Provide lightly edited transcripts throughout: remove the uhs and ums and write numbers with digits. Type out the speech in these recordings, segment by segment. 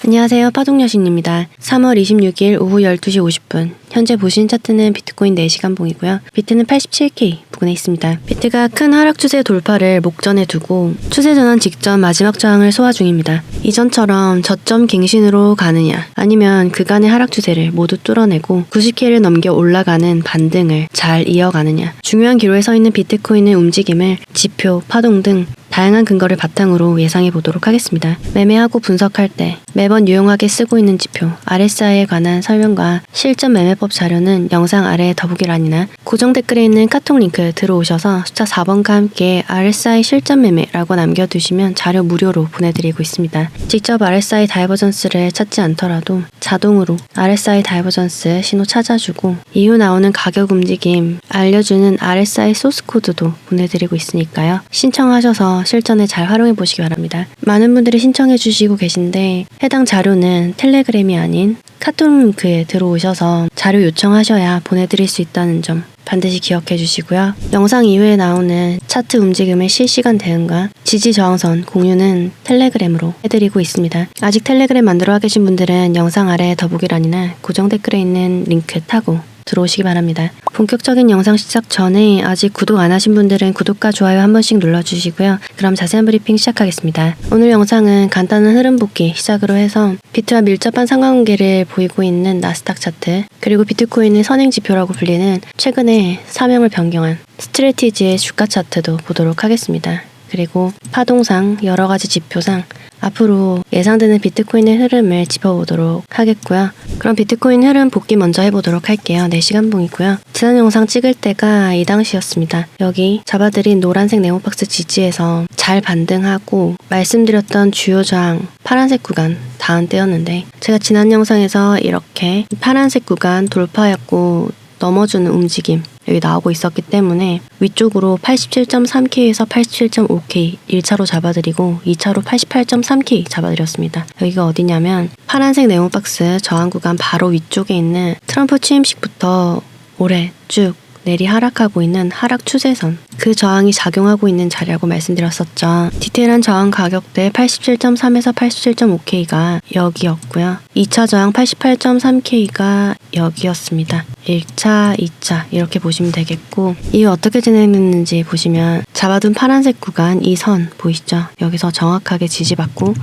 안녕하세요, 파동여신입니다. 3월 26일 오후 12시 50분 현재 보시는 차트는 비트코인 4시간 봉이고요. 비트는 87K 부근에 있습니다. 비트가 큰 하락 추세 돌파를 목전에 두고 추세 전환 직전 마지막 저항을 소화 중입니다. 이전처럼 저점 갱신으로 가느냐 아니면 그간의 하락 추세를 모두 뚫어내고 90K를 넘겨 올라가는 반등을 잘 이어가느냐, 중요한 기로에 서 있는 비트코인의 움직임을 지표, 파동 등 다양한 근거를 바탕으로 예상해 보도록 하겠습니다. 매매하고 분석할 때 매번 유용하게 쓰고 있는 지표, RSI에 관한 설명과 실전 매매법 자료는 영상 아래 더보기란이나 고정 댓글에 있는 카톡 링크 들어오셔서 숫자 4번과 함께 RSI 실전 매매라고 남겨두시면 자료 무료로 보내드리고 있습니다. 직접 RSI 다이버전스를 찾지 않더라도 자동으로 RSI 다이버전스 신호 찾아주고 이후 나오는 가격 움직임 알려주는 RSI 소스 코드도 보내드리고 있으니까요. 신청하셔서 실전에 잘 활용해 보시기 바랍니다. 많은 분들이 신청해 주시고 계신데 해당 자료는 텔레그램이 아닌 카톡 링크에 들어오셔서 자료 요청하셔야 보내드릴 수 있다는 점 반드시 기억해 주시고요. 영상 이후에 나오는 차트 움직임의 실시간 대응과 지지 저항선 공유는 텔레그램으로 해드리고 있습니다. 아직 텔레그램 만들어 계신 분들은 영상 아래 더보기란이나 고정 댓글에 있는 링크 타고 들어오시기 바랍니다. 본격적인 영상 시작 전에 아직 구독 안 하신 분들은 구독과 좋아요 한 번씩 눌러주시고요. 그럼 자세한 브리핑 시작하겠습니다. 오늘 영상은 간단한 흐름 복기 시작으로 해서 비트와 밀접한 상관관계를 보이고 있는 나스닥 차트, 그리고 비트코인의 선행지표라고 불리는 최근에 사명을 변경한 스트레티지의 주가 차트도 보도록 하겠습니다. 그리고 파동상 여러가지 지표상 앞으로 예상되는 비트코인의 흐름을 짚어보도록 하겠고요. 그럼 비트코인 흐름 복기 먼저 해보도록 할게요. 4시간 봉이고요. 지난 영상 찍을 때가 이 당시였습니다. 여기 잡아드린 노란색 네모박스 지지에서 잘 반등하고 말씀드렸던 주요 저항 파란색 구간 닿은 때였는데, 제가 지난 영상에서 이렇게 파란색 구간 돌파였고 넘어주는 움직임 여기 나오고 있었기 때문에 위쪽으로 87.3K에서 87.5K 1차로 잡아드리고 2차로 88.3K 잡아드렸습니다. 여기가 어디냐면 파란색 네모박스 저항 구간 바로 위쪽에 있는 트럼프 취임식부터 올해 쭉 내리 하락하고 있는 하락 추세선, 그 저항이 작용하고 있는 자리라고 말씀드렸었죠. 디테일한 저항 가격대 87.3에서 87.5K가 여기였고요. 2차 저항 88.3K가 여기였습니다. 1차, 2차 이렇게 보시면 되겠고, 이후 어떻게 진행됐는지 보시면 잡아둔 파란색 구간 이 선 보이시죠? 여기서 정확하게 지지받고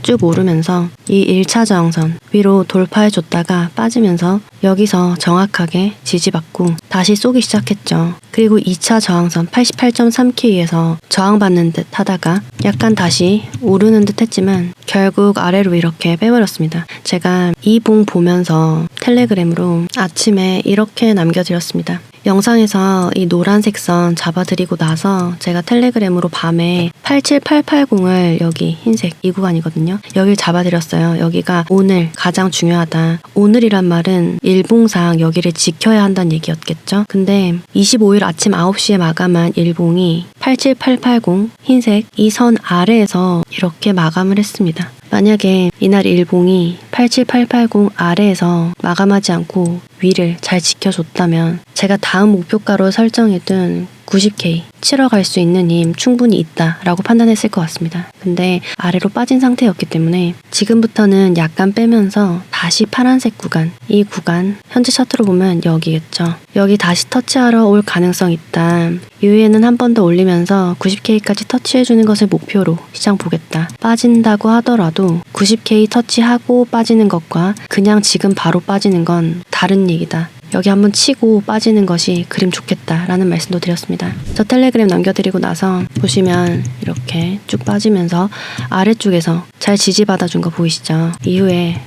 쭉 오르면서 이 1차 저항선 위로 돌파해줬다가 빠지면서 여기서 정확하게 지지받고 다시 쏘기 시작했죠. 그리고 2차 저항선 88.3K에서 저항받는 듯 하다가 약간 다시 오르는 듯 했지만 결국 아래로 이렇게 빼버렸습니다. 제가 이 봉 보면서 텔레그램으로 아침에 이렇게 남겨드렸습니다. 영상에서 이 노란색 선 잡아드리고 나서 제가 텔레그램으로 밤에 87880을 여기 흰색 이 구간이거든요. 여길 잡아드렸어요. 여기가 오늘 가장 중요하다. 오늘이란 말은 일봉상 여기를 지켜야 한다는 얘기였겠죠. 근데 25일 아침 9시에 마감한 일봉이 87880 흰색 이 선 아래에서 이렇게 마감을 했습니다. 만약에 이날 일봉이 87880 아래에서 마감하지 않고 위를 잘 지켜줬다면 제가 다음 목표가로 설정해둔 90K 치러 갈 수 있는 힘 충분히 있다라고 판단했을 것 같습니다. 근데 아래로 빠진 상태였기 때문에 지금부터는 약간 빼면서 다시 파란색 구간, 이 구간 현재 차트로 보면 여기겠죠. 여기 다시 터치하러 올 가능성 있다. 이후에는 한 번 더 올리면서 90K까지 터치해주는 것을 목표로 시장 보겠다. 빠진다고 하더라도 90K 터치하고 빠지는 것과 그냥 지금 바로 빠지는 건 다른 얘기다. 여기 한번 치고 빠지는 것이 그림 좋겠다라는 말씀도 드렸습니다. 저 텔레그램 남겨드리고 나서 보시면 이렇게 쭉 빠지면서 아래쪽에서 잘 지지받아준 거 보이시죠? 이후에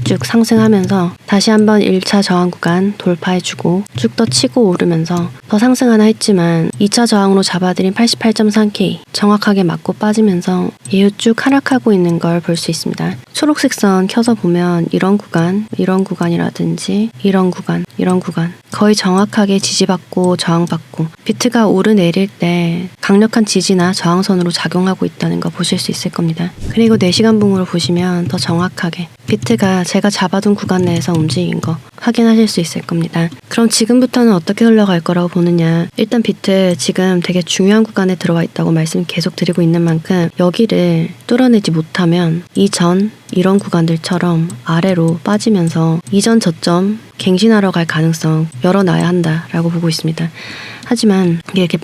쭉 상승하면서 다시 한번 1차 저항 구간 돌파해주고 쭉 더 치고 오르면서 더 상승하나 했지만 2차 저항으로 잡아들인 88.3K 정확하게 맞고 빠지면서 이후 쭉 하락하고 있는 걸 볼 수 있습니다. 초록색 선 켜서 보면 이런 구간, 이런 구간이라든지 이런 구간, 이런 구간 거의 정확하게 지지받고 저항받고 비트가 오르내릴 때 강력한 지지나 저항선으로 작용하고 있다는 거 보실 수 있을 겁니다. 그리고 4시간 봉으로 보시면 더 정확하게 비트가 제가 잡아둔 구간 내에서 움직인 거 확인하실 수 있을 겁니다. 그럼 지금부터는 어떻게 흘러갈 거라고 보느냐. 일단 비트 지금 되게 중요한 구간에 들어와 있다고 말씀 계속 드리고 있는 만큼 여기를 뚫어내지 못하면 이전 이런 구간들처럼 아래로 빠지면서 이전 저점 갱신하러 갈 가능성 열어놔야 한다라고 보고 있습니다. 하지만 이게 이렇게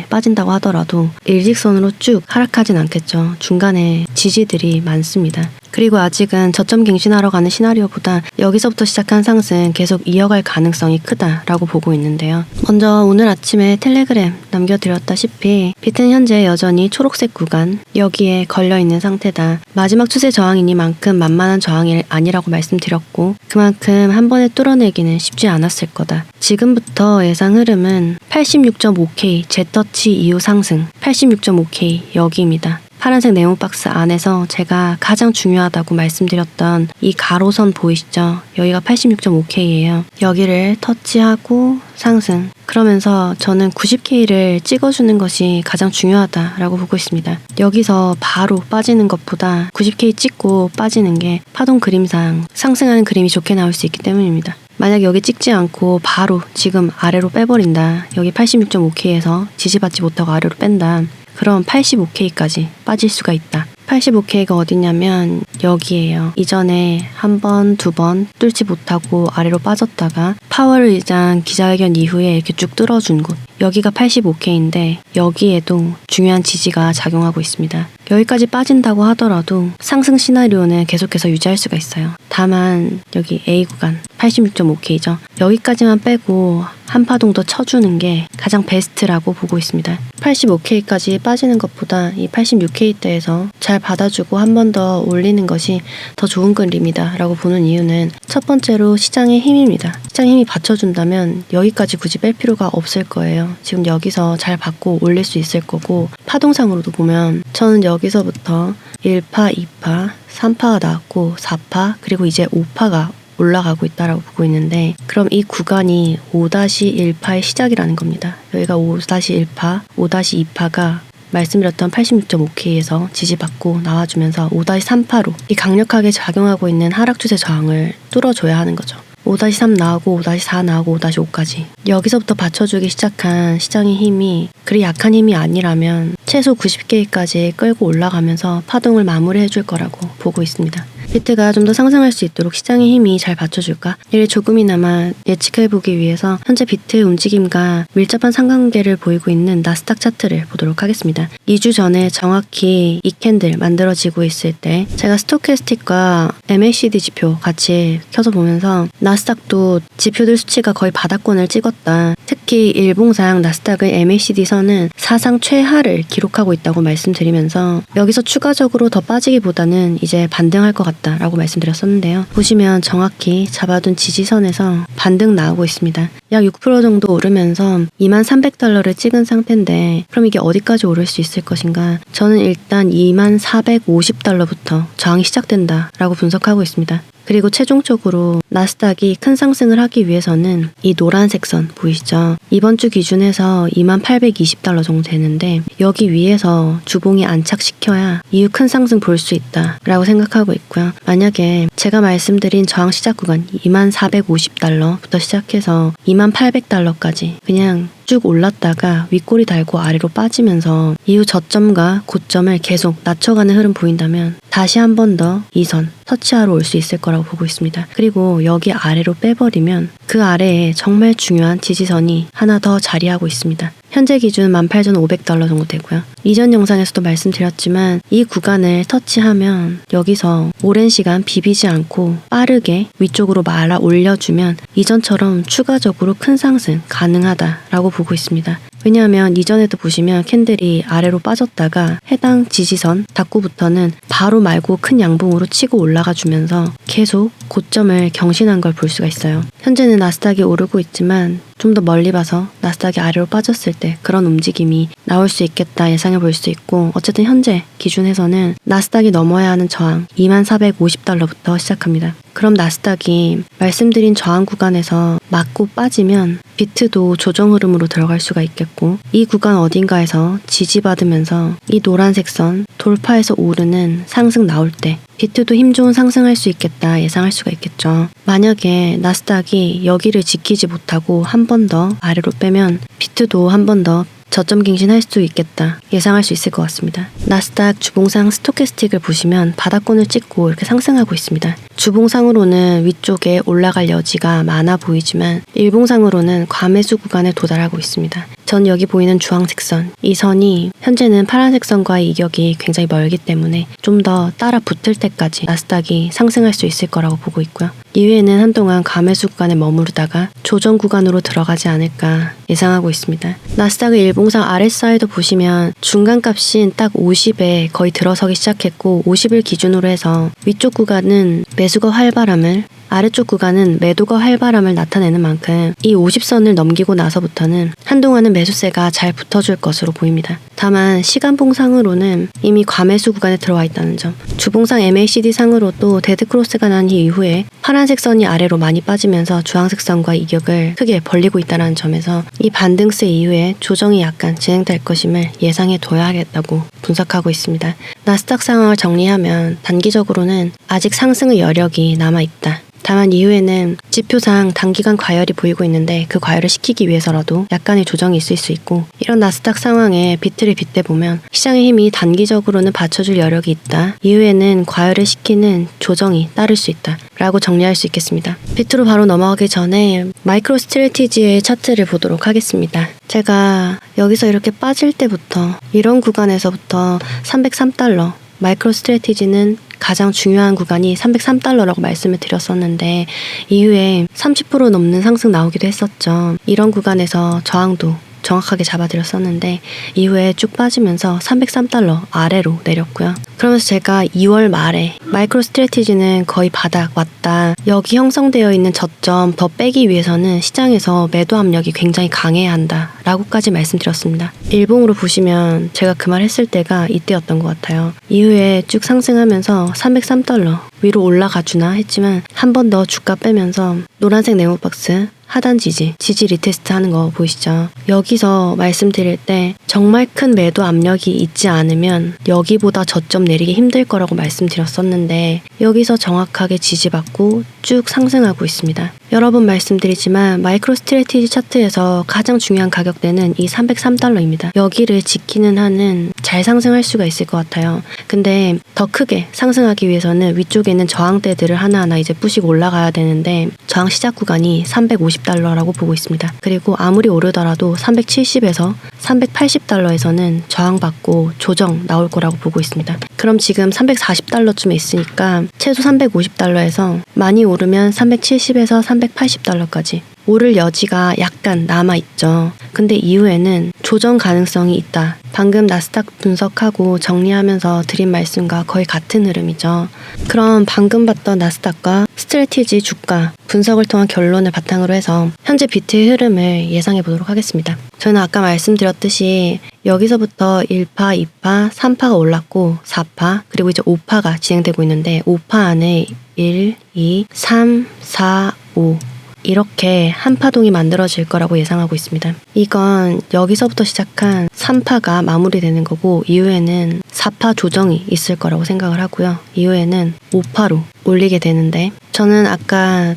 빠진다고 하더라도 일직선으로 쭉 하락하진 않겠죠. 중간에 지지들이 많습니다. 그리고 아직은 저점 갱신하러 가는 시나리오보다 여기서부터 시작한 상승 계속 이어갈 가능성이 크다라고 보고 있는데요. 먼저 오늘 아침에 텔레그램 남겨드렸다시피 비트는 현재 여전히 초록색 구간 여기에 걸려있는 상태다. 마지막 추세 저항이니만큼 만만한 저항이 아니라고 말씀드렸고 그만큼 한 번에 뚫어내기는 쉽지 않았을 거다. 지금부터 예상 흐름은 86.5K 재터치 이후 상승 86.5K 여기입니다. 파란색 네모박스 안에서 제가 가장 중요하다고 말씀드렸던 이 가로선 보이시죠? 여기가 86.5K예요. 여기를 터치하고 상승. 그러면서 저는 90K를 찍어주는 것이 가장 중요하다라고 보고 있습니다. 여기서 바로 빠지는 것보다 90K 찍고 빠지는 게 파동 그림상 상승하는 그림이 좋게 나올 수 있기 때문입니다. 만약 여기 찍지 않고 바로 지금 아래로 빼버린다. 여기 86.5K에서 지지받지 못하고 아래로 뺀다. 그럼 85K까지 빠질 수가 있다. 85K가 어디냐면 여기에요. 이전에 한 번, 두 번 뚫지 못하고 아래로 빠졌다가 파월 의장 기자회견 이후에 이렇게 쭉 뚫어준 곳. 여기가 85K인데 여기에도 중요한 지지가 작용하고 있습니다. 여기까지 빠진다고 하더라도 상승 시나리오는 계속해서 유지할 수가 있어요. 다만 여기 A 구간 86.5K죠. 여기까지만 빼고 한 파동 더 쳐주는 게 가장 베스트라고 보고 있습니다. 85K까지 빠지는 것보다 이 86K대에서 잘 받아주고 한 번 더 올리는 것이 더 좋은 그림이다 라고 보는 이유는 첫 번째로 시장의 힘입니다. 시장의 힘이 받쳐준다면 여기까지 굳이 뺄 필요가 없을 거예요. 지금 여기서 잘 받고 올릴 수 있을 거고 파동상으로도 보면 저는 여기서부터 1파, 2파, 3파가 나왔고 4파 그리고 이제 5파가 올라가고 있다라고 보고 있는데 그럼 이 구간이 5-1파의 시작이라는 겁니다. 여기가 5-1파, 5-2파가 말씀드렸던 86.5K에서 지지받고 나와주면서 5-3파로 이 강력하게 작용하고 있는 하락 추세 저항을 뚫어줘야 하는 거죠. 5-3 나오고 5-4 나오고 5-5까지 여기서부터 받쳐주기 시작한 시장의 힘이 그리 약한 힘이 아니라면 최소 90K까지 끌고 올라가면서 파동을 마무리해줄 거라고 보고 있습니다. 비트가 좀 더 상승할 수 있도록 시장의 힘이 잘 받쳐줄까? 이를 조금이나마 예측해보기 위해서 현재 비트의 움직임과 밀접한 상관관계를 보이고 있는 나스닥 차트를 보도록 하겠습니다. 2주 전에 정확히 이 캔들 만들어지고 있을 때 제가 스토캐스틱과 MACD 지표 같이 켜서 보면서 나스닥도 지표들 수치가 거의 바닥권을 찍었다. 특히 일봉상 나스닥의 MACD 선은 사상 최하를 기록하고 있다고 말씀드리면서 여기서 추가적으로 더 빠지기보다는 이제 반등할 것 같다 라고 말씀드렸었는데요. 보시면 정확히 잡아둔 지지선에서 반등 나오고 있습니다. 약 6% 정도 오르면서 2300달러를 찍은 상태인데 그럼 이게 어디까지 오를 수 있을 것인가? 저는 일단 2450달러부터 저항이 시작된다 라고 분석하고 있습니다. 그리고 최종적으로 나스닥이 큰 상승을 하기 위해서는 이 노란색 선 보이시죠? 이번 주 기준에서 2820달러 정도 되는데 여기 위에서 주봉이 안착시켜야 이후 큰 상승 볼 수 있다 라고 생각하고 있고요. 만약에 제가 말씀드린 저항 시작 구간 2450달러부터 시작해서 2800달러까지 그냥 쭉 올랐다가 윗꼬리 달고 아래로 빠지면서 이후 저점과 고점을 계속 낮춰가는 흐름 보인다면 다시 한 번 더 이 선 터치하러 올 수 있을 거라고 보고 있습니다. 그리고 여기 아래로 빼버리면 그 아래에 정말 중요한 지지선이 하나 더 자리하고 있습니다. 현재 기준 18,500달러 정도 되고요. 이전 영상에서도 말씀드렸지만 이 구간을 터치하면 여기서 오랜 시간 비비지 않고 빠르게 위쪽으로 말아 올려주면 이전처럼 추가적으로 큰 상승 가능하다라고 보고 있습니다. 왜냐하면 이전에도 보시면 캔들이 아래로 빠졌다가 해당 지지선 닫고부터는 바로 말고 큰 양봉으로 치고 올라가 주면서 계속 고점을 경신한 걸 볼 수가 있어요. 현재는 나스닥이 오르고 있지만 좀 더 멀리 봐서 나스닥이 아래로 빠졌을 때 그런 움직임이 나올 수 있겠다 예상해 볼 수 있고 어쨌든 현재 기준에서는 나스닥이 넘어야 하는 저항 2450달러부터 시작합니다. 그럼 나스닥이 말씀드린 저항 구간에서 맞고 빠지면 비트도 조정 흐름으로 들어갈 수가 있겠고 이 구간 어딘가에서 지지받으면서 이 노란색 선 돌파해서 오르는 상승 나올 때 비트도 힘 좋은 상승할 수 있겠다 예상할 수가 있겠죠. 만약에 나스닥이 여기를 지키지 못하고 한 번 더 아래로 빼면 비트도 한 번 더 저점 갱신할 수 있겠다 예상할 수 있을 것 같습니다. 나스닥 주봉상 스토캐스틱을 보시면 바닥권을 찍고 이렇게 상승하고 있습니다. 주봉상으로는 위쪽에 올라갈 여지가 많아 보이지만 일봉상으로는 과매수 구간에 도달하고 있습니다. 전 여기 보이는 주황색 선, 이 선이 현재는 파란색 선과의 이격이 굉장히 멀기 때문에 좀 더 따라 붙을 때까지 나스닥이 상승할 수 있을 거라고 보고 있고요. 이후에는 한동안 과매수 구간에 머무르다가 조정 구간으로 들어가지 않을까 예상하고 있습니다. 나스닥의 일봉상 RSI도 보시면 중간값인 딱 50에 거의 들어서기 시작했고 50을 기준으로 해서 위쪽 구간은 매수가 활발함을 아래쪽 구간은 매도가 활발함을 나타내는 만큼 이 50선을 넘기고 나서부터는 한동안은 매수세가 잘 붙어줄 것으로 보입니다. 다만 시간봉상으로는 이미 과매수 구간에 들어와 있다는 점, 주봉상 MACD 상으로도 데드크로스가 난 이후에 파란색 선이 아래로 많이 빠지면서 주황색 선과 이격을 크게 벌리고 있다는 점에서 이 반등세 이후에 조정이 약간 진행될 것임을 예상해 둬야겠다고 분석하고 있습니다. 나스닥 상황을 정리하면 단기적으로는 아직 상승의 여력이 남아있다. 다만 이후에는 지표상 단기간 과열이 보이고 있는데 그 과열을 시키기 위해서라도 약간의 조정이 있을 수 있고, 이런 나스닥 상황에 비트를 빗대보면 시장의 힘이 단기적으로는 받쳐줄 여력이 있다. 이후에는 과열을 시키는 조정이 따를 수 있다 라고 정리할 수 있겠습니다. 비트로 바로 넘어가기 전에 마이크로 스트래티지의 차트를 보도록 하겠습니다. 제가 여기서 이렇게 빠질 때부터 이런 구간에서부터 303달러, 마이크로 스트래티지는 가장 중요한 구간이 303달러라고 말씀을 드렸었는데 이후에 30% 넘는 상승 나오기도 했었죠. 이런 구간에서 저항도 정확하게 잡아드렸었는데 이후에 쭉 빠지면서 303달러 아래로 내렸고요. 그러면서 제가 2월 말에 마이크로 스트래티지는 거의 바닥 왔다. 여기 형성되어 있는 저점 더 빼기 위해서는 시장에서 매도 압력이 굉장히 강해야 한다 라고까지 말씀드렸습니다. 일봉으로 보시면 제가 그 말 했을 때가 이때였던 것 같아요. 이후에 쭉 상승하면서 303달러 위로 올라가 주나 했지만 한 번 더 주가 빼면서 노란색 네모박스 하단 지지 리테스트 하는 거 보이시죠? 여기서 말씀드릴 때 정말 큰 매도 압력이 있지 않으면 여기보다 저점 내리기 힘들 거라고 말씀드렸었는데 여기서 정확하게 지지받고 쭉 상승하고 있습니다. 여러 번 말씀드리지만 마이크로 스트래티지 차트에서 가장 중요한 가격대는 이 303달러입니다. 여기를 지키는 한은 잘 상승할 수가 있을 것 같아요. 근데 더 크게 상승하기 위해서는 위쪽에는 저항대들을 하나하나 이제 부시고 올라가야 되는데 저항 시작 구간이 350달러라고 보고 있습니다. 그리고 아무리 오르더라도 370에서 380달러에서는 저항받고 조정 나올 거라고 보고 있습니다. 그럼 지금 340달러쯤에 있으니까 최소 350달러에서 많이 오르면 370에서 380달러까지 오를 여지가 약간 남아있죠. 근데 이후에는 조정 가능성이 있다. 방금 나스닥 분석하고 정리하면서 드린 말씀과 거의 같은 흐름이죠. 그럼 방금 봤던 나스닥과 스트래티지 주가 분석을 통한 결론을 바탕으로 해서 현재 비트의 흐름을 예상해 보도록 하겠습니다. 저는 아까 말씀드렸듯이 여기서부터 1파, 2파, 3파가 올랐고 4파, 그리고 이제 5파가 진행되고 있는데 5파 안에 1, 2, 3, 4, 5 이렇게 한 파동이 만들어질 거라고 예상하고 있습니다. 이건 여기서부터 시작한 3파가 마무리되는 거고 이후에는 4파 조정이 있을 거라고 생각을 하고요. 이후에는 5파로 올리게 되는데 저는 아까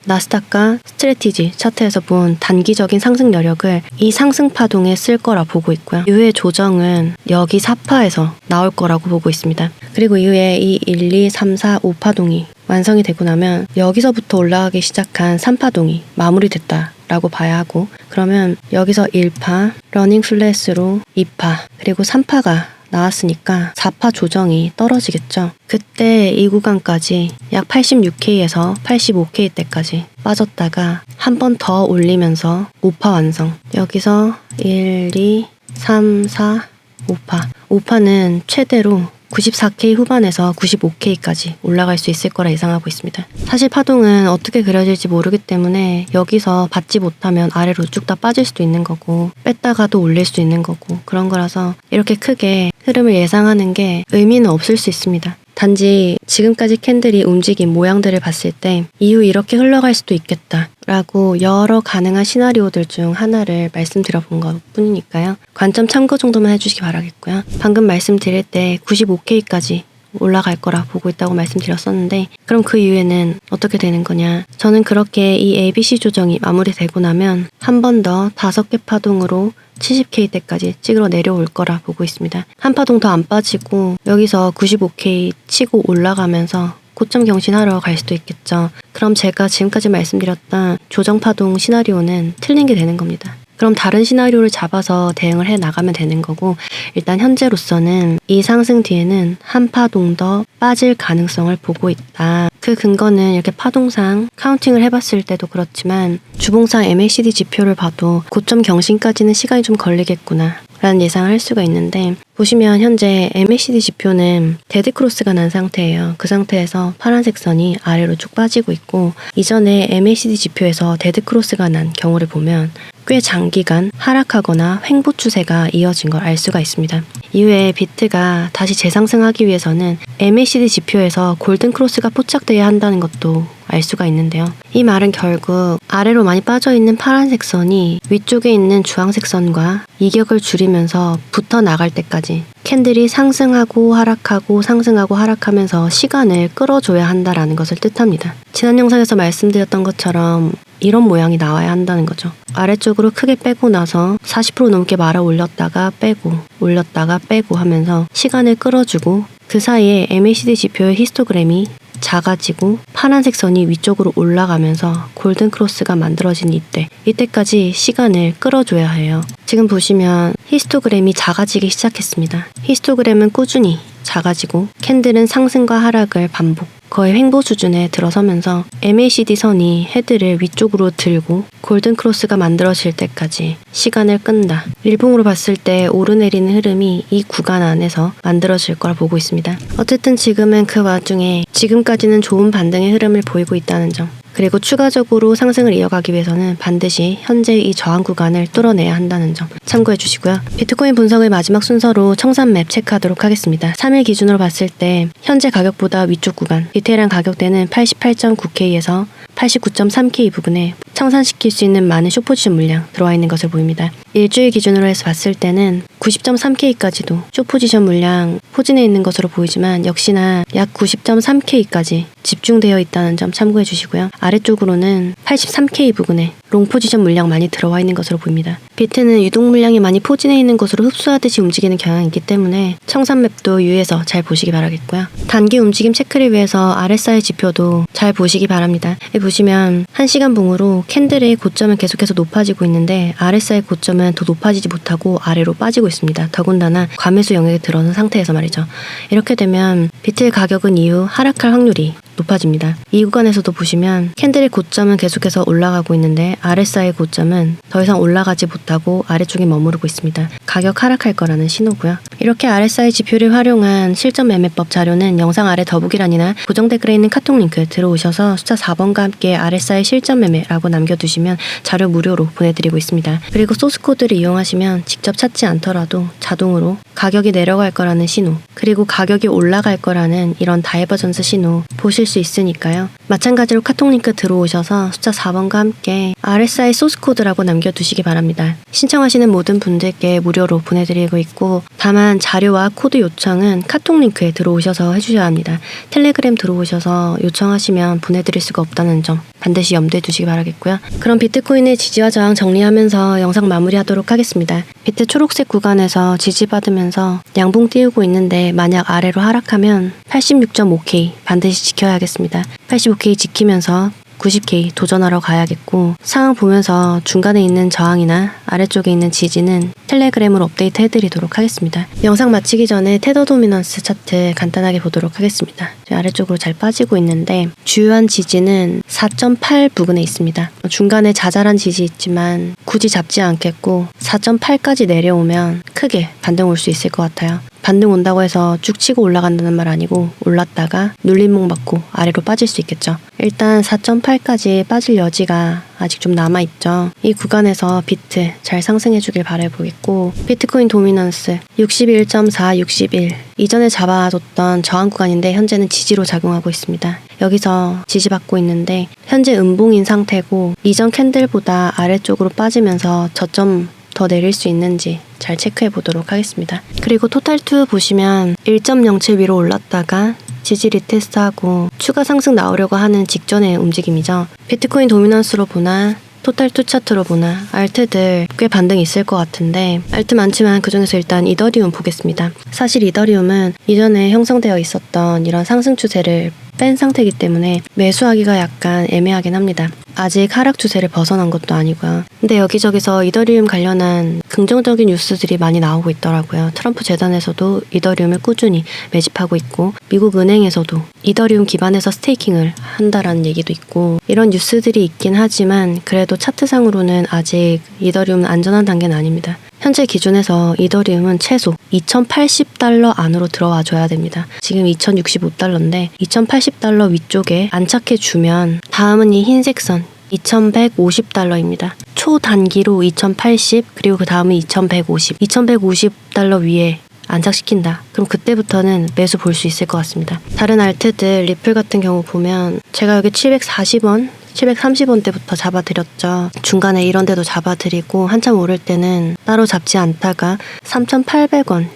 나스닥과 스트래티지 차트에서 본 단기적인 상승 여력을 이 상승 파동에 쓸 거라 보고 있고요. 이후에 조정은 여기 4파에서 나올 거라고 보고 있습니다. 그리고 이후에 이 1, 2, 3, 4, 5파동이 완성이 되고 나면 여기서부터 올라가기 시작한 3파동이 마무리됐다 라고 봐야 하고, 그러면 여기서 1파, 러닝 플랫으로 2파, 그리고 3파가 나왔으니까 4파 조정이 떨어지겠죠. 그때 이 구간까지 약 86K에서 85K 때까지 빠졌다가 한 번 더 올리면서 5파 완성. 여기서 1, 2, 3, 4, 5파. 5파는 최대로 94K 후반에서 95K까지 올라갈 수 있을 거라 예상하고 있습니다. 사실 파동은 어떻게 그려질지 모르기 때문에 여기서 받지 못하면 아래로 쭉 다 빠질 수도 있는 거고 뺐다가도 올릴 수 있는 거고 그런 거라서 이렇게 크게 흐름을 예상하는 게 의미는 없을 수 있습니다. 단지 지금까지 캔들이 움직인 모양들을 봤을 때 이후 이렇게 흘러갈 수도 있겠다 라고 여러 가능한 시나리오들 중 하나를 말씀드려본 것 뿐이니까요. 관점 참고 정도만 해주시기 바라겠고요. 방금 말씀드릴 때 95K까지 올라갈 거라 보고 있다고 말씀드렸었는데, 그럼 그 이후에는 어떻게 되는 거냐? 저는 그렇게 이 ABC 조정이 마무리되고 나면 한 번 더 5개 파동으로 70K대까지 찍으러 내려올 거라 보고 있습니다. 한 파동 더 안 빠지고 여기서 95K 치고 올라가면서 고점 경신하러 갈 수도 있겠죠. 그럼 제가 지금까지 말씀드렸던 조정파동 시나리오는 틀린 게 되는 겁니다. 그럼 다른 시나리오를 잡아서 대응을 해 나가면 되는 거고, 일단 현재로서는 이 상승 뒤에는 한 파동 더 빠질 가능성을 보고 있다. 그 근거는 이렇게 파동상 카운팅을 해봤을 때도 그렇지만 주봉상 MACD 지표를 봐도 고점 경신까지는 시간이 좀 걸리겠구나 라는 예상을 할 수가 있는데, 보시면 현재 MACD 지표는 데드크로스가 난 상태예요. 그 상태에서 파란색 선이 아래로 쭉 빠지고 있고, 이전에 MACD 지표에서 데드크로스가 난 경우를 보면 꽤 장기간 하락하거나 횡보 추세가 이어진 걸 알 수가 있습니다. 이후에 비트가 다시 재상승하기 위해서는 MACD 지표에서 골든크로스가 포착돼야 한다는 것도 알 수가 있는데요. 이 말은 결국 아래로 많이 빠져있는 파란색 선이 위쪽에 있는 주황색 선과 이격을 줄이면서 붙어 나갈 때까지 캔들이 상승하고 하락하고 상승하고 하락하면서 시간을 끌어줘야 한다라는 것을 뜻합니다. 지난 영상에서 말씀드렸던 것처럼 이런 모양이 나와야 한다는 거죠. 아래쪽으로 크게 빼고 나서 40% 넘게 말아 올렸다가 빼고 올렸다가 빼고 하면서 시간을 끌어주고, 그 사이에 MACD 지표의 히스토그램이 작아지고 파란색 선이 위쪽으로 올라가면서 골든 크로스가 만들어진 이때까지 시간을 끌어줘야 해요. 지금 보시면 히스토그램이 작아지기 시작했습니다. 히스토그램은 꾸준히 작아지고 캔들은 상승과 하락을 반복, 거의 횡보 수준에 들어서면서 MACD 선이 헤드를 위쪽으로 들고 골든 크로스가 만들어질 때까지 시간을 끈다. 일봉으로 봤을 때 오르내리는 흐름이 이 구간 안에서 만들어질 거라 보고 있습니다. 어쨌든 지금은 그 와중에 지금까지는 좋은 반등의 흐름을 보이고 있다는 점, 그리고 추가적으로 상승을 이어가기 위해서는 반드시 현재 이 저항 구간을 뚫어내야 한다는 점 참고해 주시고요. 비트코인 분석을 마지막 순서로 청산 맵 체크하도록 하겠습니다. 3일 기준으로 봤을 때 현재 가격보다 위쪽 구간, 디테일한 가격대는 88.9K에서 89.3K 부근에 청산시킬 수 있는 많은 숏포지션 물량 들어와 있는 것을 보입니다. 일주일 기준으로 해서 봤을 때는 90.3K까지도 숏포지션 물량 포진해 있는 것으로 보이지만 역시나 약 90.3K까지 집중되어 있다는 점 참고해 주시고요. 아래쪽으로는 83K 부근에 롱 포지션 물량 많이 들어와 있는 것으로 보입니다. 비트는 유동 물량이 많이 포진해 있는 것으로 흡수하듯이 움직이는 경향이 있기 때문에 청산 맵도 유의해서 잘 보시기 바라겠고요. 단기 움직임 체크를 위해서 RSI 지표도 잘 보시기 바랍니다. 여기 보시면 1시간 봉으로 캔들의 고점은 계속해서 높아지고 있는데 RSI 고점은 더 높아지지 못하고 아래로 빠지고 있습니다. 더군다나 과매수 영역에 들어선 상태에서 말이죠. 이렇게 되면 비트의 가격은 이후 하락할 확률이 높아집니다. 이 구간에서도 보시면 캔들의 고점은 계속해서 올라가고 있는데 RSI 고점은 더 이상 올라가지 못하고 아래쪽에 머무르고 있습니다. 가격 하락할 거라는 신호고요. 이렇게 RSI 지표를 활용한 실전 매매법 자료는 영상 아래 더보기란이나 고정 댓글에 있는 카톡 링크 들어오셔서 숫자 4번과 함께 RSI 실전 매매라고 남겨두시면 자료 무료로 보내드리고 있습니다. 그리고 소스 코드를 이용하시면 직접 찾지 않더라도 자동으로 가격이 내려갈 거라는 신호, 그리고 가격이 올라갈 거라는 이런 다이버전스 신호 보실 수 있으니까요. 마찬가지로 카톡 링크 들어오셔서 숫자 4번과 함께 RSI 소스 코드라고 남겨두시기 바랍니다. 신청하시는 모든 분들께 무료로 보내드리고 있고, 다만 자료와 코드 요청은 카톡 링크에 들어오셔서 해주셔야 합니다. 텔레그램 들어오셔서 요청하시면 보내드릴 수가 없다는 점 반드시 염두에 두시기 바라겠고요. 그럼 비트코인의 지지와 저항 정리하면서 영상 마무리하도록 하겠습니다. 비트 초록색 구간에서 지지받으면서 양봉 띄우고 있는데 만약 아래로 하락하면 86.5K 반드시 지켜야겠습니다. 85K 지키면서 90K 도전하러 가야겠고, 상황 보면서 중간에 있는 저항이나 아래쪽에 있는 지지는 텔레그램으로 업데이트 해드리도록 하겠습니다. 영상 마치기 전에 테더 도미넌스 차트 간단하게 보도록 하겠습니다. 아래쪽으로 잘 빠지고 있는데 주요한 지지는 4.8 부근에 있습니다. 중간에 자잘한 지지 있지만 굳이 잡지 않겠고 4.8까지 내려오면 크게 반등 올 수 있을 것 같아요. 반등 온다고 해서 쭉 치고 올라간다는 말 아니고 올랐다가 눌림목 맞고 아래로 빠질 수 있겠죠. 일단 4.8까지 빠질 여지가 아직 좀 남아있죠. 이 구간에서 비트 잘 상승해주길 바라보겠고, 비트코인 도미넌스 61.4, 61 이전에 잡아뒀던 저항 구간인데 현재는 지지로 작용하고 있습니다. 여기서 지지받고 있는데 현재 음봉인 상태고 이전 캔들보다 아래쪽으로 빠지면서 저점 더 내릴 수 있는지 잘 체크해 보도록 하겠습니다. 그리고 토탈2 보시면 1.07 위로 올랐다가 지지 리테스트하고 추가 상승 나오려고 하는 직전의 움직임이죠. 비트코인 도미넌스로 보나 토탈2 차트로 보나 알트들 꽤 반등이 있을 것 같은데 알트 많지만 그중에서 일단 이더리움 보겠습니다. 사실 이더리움은 이전에 형성되어 있었던 이런 상승 추세를 뺀 상태이기 때문에 매수하기가 약간 애매하긴 합니다. 아직 하락 추세를 벗어난 것도 아니고요. 근데 여기저기서 이더리움 관련한 긍정적인 뉴스들이 많이 나오고 있더라고요. 트럼프 재단에서도 이더리움을 꾸준히 매집하고 있고 미국 은행에서도 이더리움 기반에서 스테이킹을 한다라는 얘기도 있고 이런 뉴스들이 있긴 하지만 그래도 차트상으로는 아직 이더리움은 안전한 단계는 아닙니다. 현재 기준에서 이더리움은 최소 2080달러 안으로 들어와 줘야 됩니다. 지금 2065달러인데 2080달러 위쪽에 안착해주면 다음은 이 흰색 선 2150달러입니다. 초단기로 2080 그리고 그 다음은 2150 2150달러 위에 안착시킨다. 그럼 그때부터는 매수 볼 수 있을 것 같습니다. 다른 알트들 리플 같은 경우 보면 제가 여기 740원 730원대부터 잡아드렸죠. 중간에 이런 데도 잡아드리고 한참 오를 때는 따로 잡지 않다가 3,800원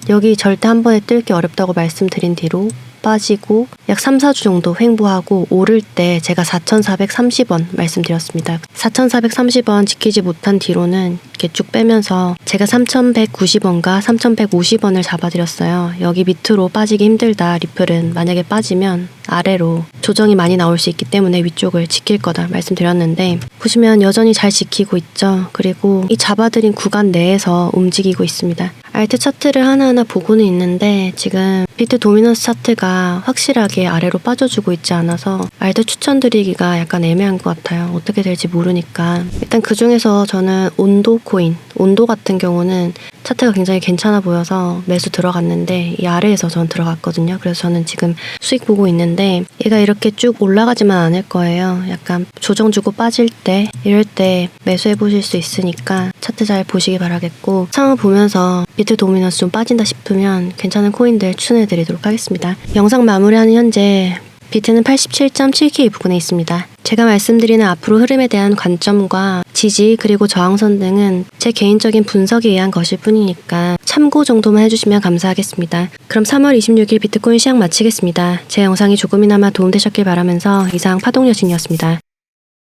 여기 절대 한 번에 뜰기 어렵다고 말씀드린 뒤로 빠지고 약 3, 4주 정도 횡보하고 오를 때 제가 4,430원 말씀드렸습니다. 4,430원 지키지 못한 뒤로는 이렇게 쭉 빼면서 제가 3,190원과 3,150원을 잡아드렸어요. 여기 밑으로 빠지기 힘들다. 리플은 만약에 빠지면 아래로 조정이 많이 나올 수 있기 때문에 위쪽을 지킬 거다 말씀드렸는데 보시면 여전히 잘 지키고 있죠. 그리고 이 잡아드린 구간 내에서 움직이고 있습니다. 알트 차트를 하나하나 보고는 있는데 지금 비트 도미넌스 차트가 확실하게 아래로 빠져주고 있지 않아서 알트 추천드리기가 약간 애매한 것 같아요. 어떻게 될지 모르니까. 일단 그 중에서 저는 온도 코인, 온도 같은 경우는 차트가 굉장히 괜찮아 보여서 매수 들어갔는데 이 아래에서 전 들어갔거든요. 그래서 저는 지금 수익 보고 있는데 얘가 이렇게 쭉 올라가지만 않을 거예요. 약간 조정 주고 빠질 때 이럴 때 매수해 보실 수 있으니까 차트 잘 보시기 바라겠고 상황 보면서 비트 도미넌스 좀 빠진다 싶으면 괜찮은 코인들 추천해 드리도록 하겠습니다. 영상 마무리하는 현재 비트는 87.7K 부근에 있습니다. 제가 말씀드리는 앞으로 흐름에 대한 관점과 지지 그리고 저항선 등은 제 개인적인 분석에 의한 것일 뿐이니까 참고 정도만 해주시면 감사하겠습니다. 그럼 3월 26일 비트코인 시황 마치겠습니다. 제 영상이 조금이나마 도움되셨길 바라면서 이상 파동여신이었습니다.